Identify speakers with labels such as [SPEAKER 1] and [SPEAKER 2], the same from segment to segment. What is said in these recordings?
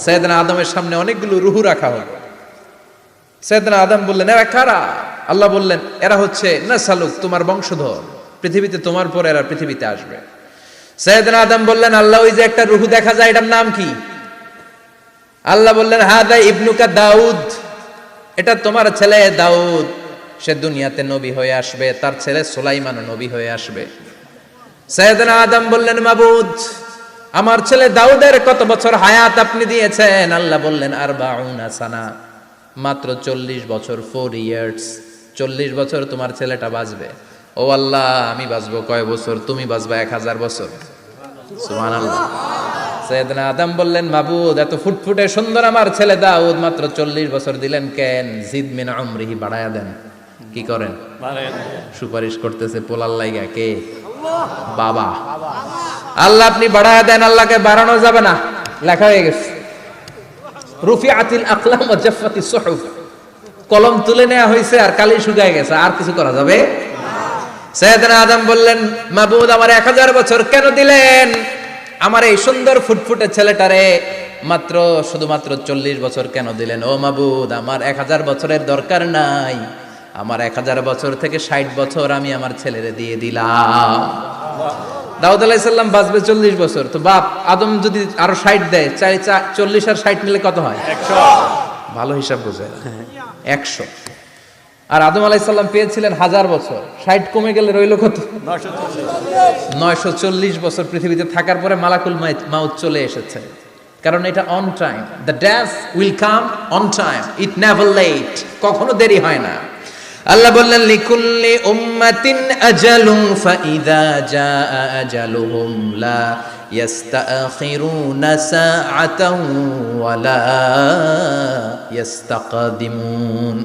[SPEAKER 1] সাইয়েদনা আদমের সামনে অনেকগুলো রুহু রাখা হলো। সাইয়েদনা আদম বললেন, এরা কারা? আল্লাহ বললেন, এরা হচ্ছে নাসালুক, তোমার বংশধর, পৃথিবীতে তোমার পরে এরা পৃথিবীতে আসবে। সাইয়েদনা আদম বললেন, আল্লাহ ওই যে একটা রুহু দেখা যায়, এটার নাম কি? আল্লাহ বললেন, হাদা ইবনুকা দাউদ, এটা তোমার ছেলে দাউদ, সে দুনিয়াতে নবী হয়ে আসবে, তার ছেলে সুলাইমানও নবী হয়ে আসবে। সাইয়েদনা আদম বললেন, মাবুদ, আমার ছেলে দাউদের কত বছর হায়াত আপনি দিয়েছেন? আল্লাহ বললেন, 40 সানা, মাত্র 40 বছর, 4 ইয়ার্স, 40 বছর তোমার ছেলেটা বাঁচবে। ও আল্লাহ, আমি বাঁচবো কয় বছর? তুমি বাঁচবা 1000 বছর। সুবহানাল্লাহ। সাইয়েদনা আদম বললেন, মাবুদ, এত ফুটফুটে সুন্দর আমার ছেলে দাউদ, মাত্র 40 বছর দিলেন কেন? জিদ মিন উমরিহি, বাড়ায়া দেন। কি করেন? সুপারিশ করতেছে পোলার লাইগা। কে? বাবা। আল্লাহ আপনি বাড়ায়া দেন। আল্লাহকে বাড়ানো যাবে না, লেখা হয়ে গেছে। রুফিআতিল আকলাম ওয়া জাফফাতিস সুহুফ, কলম তুলে নেওয়া হয়েছে আর কালি শুকায় গেছে, আর কিছু করা যাবে? সাইয়েদনা আদম বললেন, মাবুদ, আমার 1000 বছর কেন দিলেন? আমার এই সুন্দর ফুটফুটে ছেলেটারে মাত্র শুধুমাত্র 40 বছর কেন দিলেন? ও মাবুদ, আমার 1000 বছরের দরকার নাই, আমার 1000 বছর থেকে 60 বছর আমি আমার ছেলেরে দিয়ে দিলাম। দাউদ আলাইহিস সালাম বাঁচবে 40 বছর, তো বাপ আদম যদি আরো 60 দেয়, 40 আর 60 মিলে কত হয়? 100। ভালো হিসাব বোঝায়, 100। আর আদম আলাইহিস সালাম পেয়েছিলেন 1000 বছর, 60 কমে গেলে রইল কত? 940 বছর পৃথিবীতে থাকার পরে মালাকুল মাউত চলে এসেছে। কারণ এটা on time, the death will come on time, it never late, কখনো দেরি হয় না। আল্লাহ বললেন, লিকুল্লি উম্মাতিন আজালুন ফাইযা জাআ আজালুহুম লা ইস্তাখিরুনা সাআতান ওয়া লা ইস্তাকদিমুন।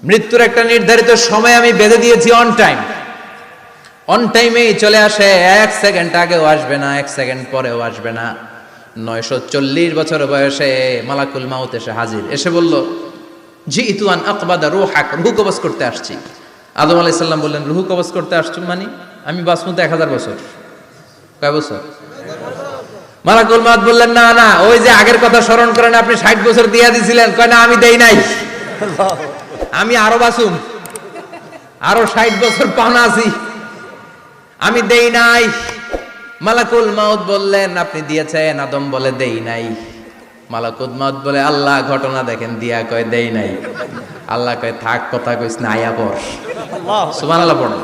[SPEAKER 1] মৃত্যুর একটা নির্ধারিত সময় আমি বেঁধে দিয়েছি, অন টাইম, অন টাইমেই চলে আসে, 1 সেকেন্ড আগেও আসবে না, 1 সেকেন্ড পরেও আসবে না। 940 বছর বয়সে মালাকুল মাউত এসে হাজির, এসে বলল, জিইতু আন আকবাদা রূহাক, রূহ কবজ করতে আসছি। আদম আলাইহিস সালাম বললেন, রূহ কবজ করতে আসছো মানে? আমি বাঁচবো তো 1000 বছর। কয় বছর? মালাকুল মাউত বললেন, না না, ওই যে আগের কথা স্মরণ করেন, আপনি 60 বছর দিয়া দিছিলেন। কয় না, আমি দেই নাই, আমি আরো বাঁচুম, আরো 60 বছর পাওনা আছি, আমি দেই নাই। মালাকুল মাউত বললেন, আপনি দিয়েছেন? আদম বলে, দেই নাই। মালাকুল মাউত বলে, আল্লাহ ঘটনা দেখেন, দিয়া কয় দেই নাই। আল্লাহ কয়, থাক, কথা কইস না, আয়া পড়। সুবহানাল্লাহ পড়ো।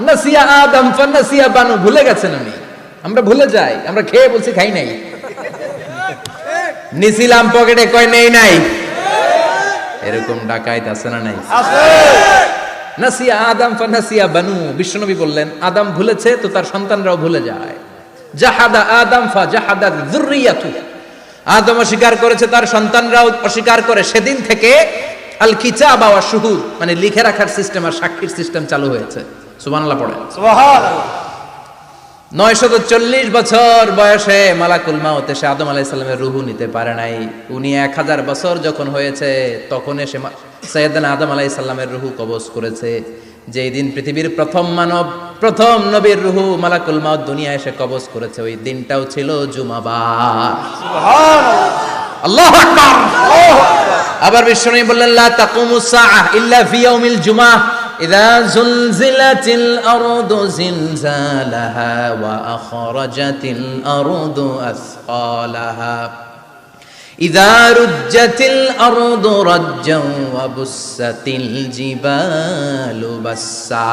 [SPEAKER 1] নাসিয়া আদম ফানাসিয়া বানু, ভুলে গেছেন উনি। আমরা ভুলে যাই, আমরা খেয়ে বলছি খাই নাই, নিছিলাম পকেটে, কয় নেই নাই। এরকম ডাকাইত আছে না নাই? আছে। নাসিয়া আদম ফানাসিয়া বানু, বিশ্বনবী বললেন, আদম ভুলেছে তো তার সন্তানরাও ভুলে যায়। জাহাদা আদম ফাজাহাদা যুররিয়াতু, আদম অস্বীকার করেছে, তার সন্তানরাও অস্বীকার করে। সেদিন থেকে আল কিতাবা ওয়া শুহুদ, মানে লিখে রাখার সিস্টেম আর সাক্ষীর সিস্টেম চালু হয়েছে। সুবহানাল্লাহ পড়েন। সুবহানাল্লাহ। 940 বছর বয়সে মালাকুল মাউত এসে আদম আলাইহিস সালামের রূহ নিতে পারে নাই। উনি 1000 বছর যখন হয়েছে তখন এসে সাইয়েদনা আদম আলাইহিস সালামের রূহ কবজ করেছে। যেই দিন পৃথিবীর প্রথম মানব, প্রথম নবীর রূহ মালাকুল মাউত দুনিয়ায় এসে কবজ করেছে, ওই দিনটাও ছিল জুমাবার। সুবহানাল্লাহ, আল্লাহু আকবার। আবার বিশ্বনবী বললেন, লা তাকুমুস সাআহ ইল্লা ফি ইয়াউমিল জুমআহ ইযা যুলজিলাতিল আরদু জিলজালাহা ওয়া আখরাজাতিল আরদু আসকালাহা ইযা রুজ্জাতিল আরদু রাজ্জান ওয়া বুসাতিল জিবালু বাসসা।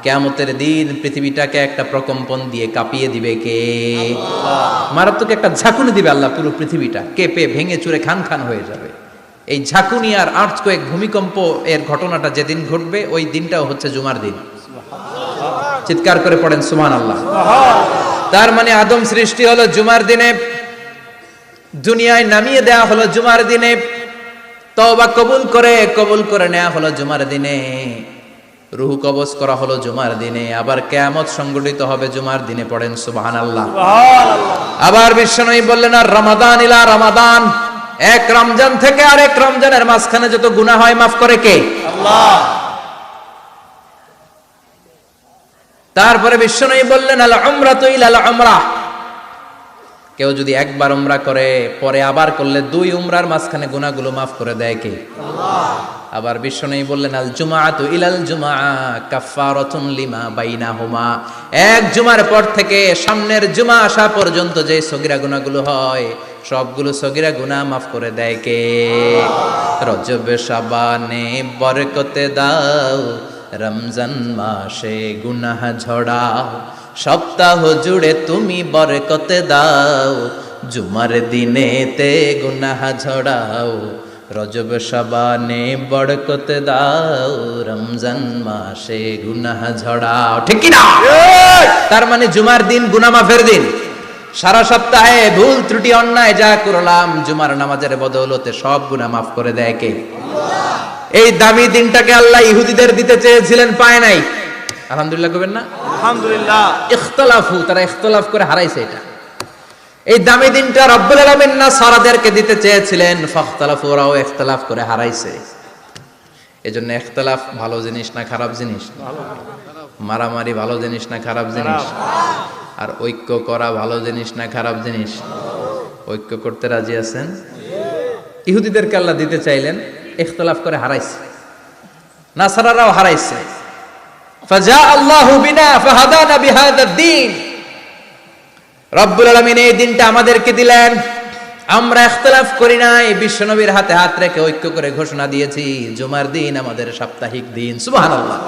[SPEAKER 1] কিয়ামতের দিন পৃথিবীটাকে একটা প্রকম্পন দিয়ে কাঁপিয়ে দিবে কে? আল্লাহ। মারাত্মক একটা ঝাঁকুনি দিবে আল্লাহ, পুরো পৃথিবীটা কেঁপে ভেঙে চুরে খান খান হয়ে যাবে। এই ঝাঁকুনি আর আর্থকোয়েক, ভূমিকম্প এর ঘটনাটা যেদিন ঘটবে ওই দিনটাও হচ্ছে জুমার দিন। চিৎকার করে পড়েন সুবহানাল্লাহ। তার মানে আদম সৃষ্টি হলো জুমার দিনে, দুনিয়ায় নামিয়ে দেয়া হলো জুমার দিনে, তওবা কবুল করে নেওয়া হলো জুমার দিনে, রূহ কবজ করা হলো জুমার দিনে, আবার কিয়ামত সংগঠিত হবে জুমার দিনে। পড়েন সুবহানাল্লাহ। আবার বিশ্বনবী বললেন, আর রমাদান ইলা রমাদান, এক রমজান থেকে আরেক রমজানের মাঝখানে যত গুনাহ হয় মাফ করে কে? আল্লাহ। তারপরে বিশ্বনবী বললেন, আল উমরাতু ইলাল উমরাহ, কেউ যদি একবার উমরা করে পরে আবার করলে 2 উমরার মাঝখানে গুনাহগুলো মাফ করে দেয় কে? আল্লাহ। আবার বিশ্বনবী বললেন আল জুমাআতু ইলাল জুমআ কাফফারাতুন লিমা বাইনাহুমা, এক জুমার পর থেকে সামনের জুমা আসা পর্যন্ত যে সগীরা গুনাহগুলো হয় সবগুলো সগীরা গুনাহ মাফ করে দেয় কে? রজব শাবানে বরকতে দাও, রমজান মাসে গুনাহ ঝড়াও, সপ্তাহ জুড়ে তুমি বরকতে দাও, জুমার দিনেতে গুনাহ ঝড়াও, রজব শাবানে বরকতে দাও, রমজান মাসে গুনাহ ঝড়াও। ঠিক কি না? তার মানে জুমার দিন গুনাহ মাফের দিন। সারা সপ্তাহে ভুল ত্রুটি অন্যায় যা করলাম জুমার নামাজের বদৌলতে সব গুনাহ মাফ করে দেয় কে? আল্লাহ। এই দামি দিনটাকে আল্লাহ ইহুদিদের দিতে চেয়েছিলেন, পায় নাই। আলহামদুলিল্লাহ কইবেন না? আলহামদুলিল্লাহ। ইখতিলাফু, তারা ইখতিলাফ করে হারাইছে এটা। এই দামি দিনটা রব্বুল আলামিন নাসারাদেরকে দিতে চেয়েছিলেন, ফাখতালাফু, ওরাও ইখতিলাফ করে হারাইছে। এজন্য ইখতিলাফ ভালো জিনিস না খারাপ জিনিস? মারামারি ভালো জিনিস না খারাপ জিনিস? আর ঐক্য করা ভালো জিনিস না খারাপ জিনিস? ঐক্য করতে রাজি আছেন? ইহুদিদেরকে আল্লাহ দিতে চাইলেন, ইখতিলাফ করে হারাইছে। নাসারারাও হারাইছে। ফাজা আল্লাহু বিনা ফাহাদানা বিহাদা দ্বীন, রব্বুল আলামিন এই দিনটা আমাদেরকে দিলেন, আমরা ইখতিলাফ করি নাই, বিশ্বনবীর হাতে হাত রেখে ঐক্য করে ঘোষণা দিয়েছি জুমার দিন আমাদের সাপ্তাহিক দিন। সুবহানাল্লাহ।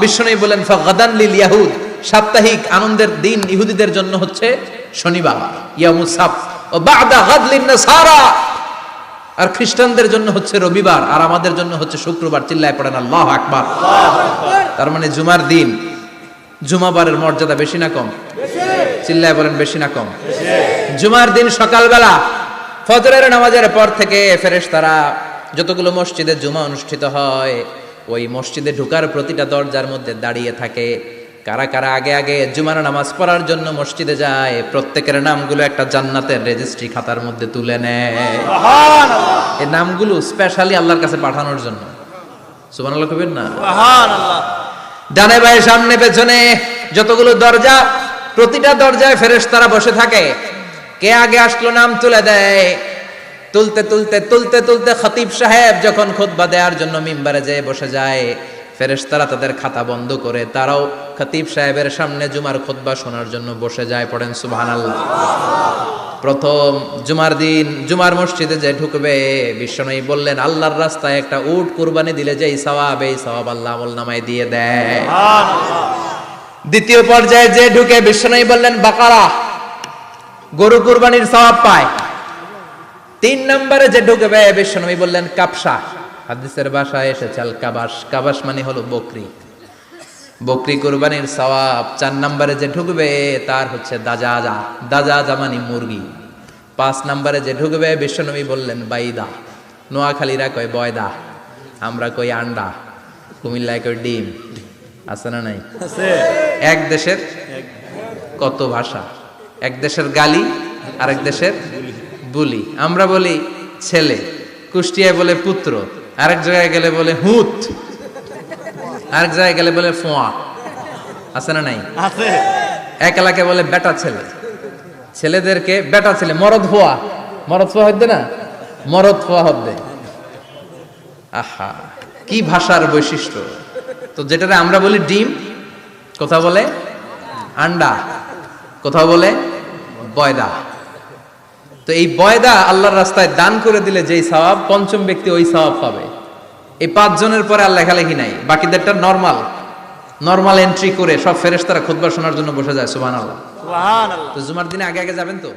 [SPEAKER 1] বিশ্বনবী বলেন ফাগাদান লিল ইয়াহুদ, সাপ্তাহিক আনন্দের দিন ইহুদিদের জন্য হচ্ছে শনিবার, ইয়ামুস সাবত, ও বাদা গাদ লিন নাসারা, আর খ্রিস্টানদের জন্য হচ্ছে রবিবার, আর আমাদের জন্য হচ্ছে শুক্রবার। চিল্লায় পড়েন আল্লাহু আকবার। তার মানে জুমার দিন, জুমাবারের মর্যাদা বেশি না কম? চিল্লায় বলেন বেশি না কম? জুমার দিন সকালবেলা ফজরের নামাজের পর থেকে ফেরেশতারা যতগুলো মসজিদে জুমা অনুষ্ঠিত হয় ওই মসজিদে ঢোকার প্রতিটা দরজার মধ্যে দাঁড়িয়ে থাকে। কারা কারা আগে আগে জুমার নামাজ পড়ার জন্য মসজিদে যায়, প্রত্যেকের নামগুলো একটা জান্নাতের রেজিস্ট্রি খাতার মধ্যে তুলে নেয়। সুবহানাল্লাহ। এই নামগুলো স্পেশালি আল্লাহর কাছে পাঠানোর জন্য। সুবহানাল্লাহ কইবেন না? সুবহানাল্লাহ। ডানে বাঁয়ে সামনে পেছনে যতগুলো দরজা, প্রতিটা দরজায় ফেরেশতারা বসে থাকে। কে আগে আসলো নাম তুলে দেয়। তুলতে তুলতে তুলতে তুলতে খতিব সাহেব যখন খুতবা দেওয়ার জন্য মিম্বারে যেয়ে বসে যায়, ফেরেশতারা তাদের খাতা বন্ধ করে তারাও খতিব সাহেবের সামনে জুমার খুতবা শোনার জন্য বসে যায়। পড়েন সুবহানাল্লাহ। প্রথম জুমার দিন জুমার মসজিদে যে ঢুকবে, বিশ্বনবী বললেন আল্লাহর রাস্তায় একটা উট কুরবানি দিলে যেই সওয়াব, এই সওয়াব আল্লাহ আমলনামায় দিয়ে দেয়। দ্বিতীয় পর্যায়ে যে ঢুকে, বিশ্বনবী বললেন বাকারা, গরু কুরবানির সওয়াব পায়। 3 নম্বরে যে ঢুকবে, বিশ্বনবী বললেন কাবসা, হাদিসের ভাষায় এসেছে আল কাবাস, কাবাস মানে হলো বকরি, বকরি কুরবানির সওয়াব। 4 নম্বরে যে ঢুকবে তার হচ্ছে দাজাজা, দাজাজা মানে মুরগি। 5 নম্বরে যে ঢুকবে, বিশ্বনবী বললেন বাইদা, নোয়াখালীরা কয় বয়দা, আমরা কই আন্ডা, কুমিল্লায় কই ডিম। আছে না নাই? আছে। এক দেশের কত ভাষা, এক দেশের গালি আরেক দেশের বুলি। আমরা বলি ছেলে, কুষ্টিয়ায় বলে পুত্র, আরেক জায়গায় গেলে বলে হুত, আরেক জায়গায় গেলে বলে ফোয়া। আছে না নাই? আছে। এক এলাকায় বলে বেটা ছেলে, ছেলেদেরকে বেটা ছেলে, মরদ ফোয়া, মরদ ফোয়া হইতে না, মরদ ফোয়া হবে। আহা, কি ভাষার বৈশিষ্ট্য। তো যেটারে আমরা বলি ডিম, কোথাও বলে আন্ডা, কোথাও বলে বয়দা। তো এই বয়দা আল্লাহর রাস্তায় দান করে দিলে যেই সওয়াব, পঞ্চম ব্যক্তি ওই সওয়াব পাবে। এই 5 জনের পরে আর লেখালেখি নাই, বাকিদেরটা নরমাল এন্ট্রি করে সব ফেরেশতারা খুতবা শোনার জন্য বসে যায়। সুবহানাল্লাহ। সুবহানাল্লাহ। তো জুমার দিনে আগে আগে যাবেন তো?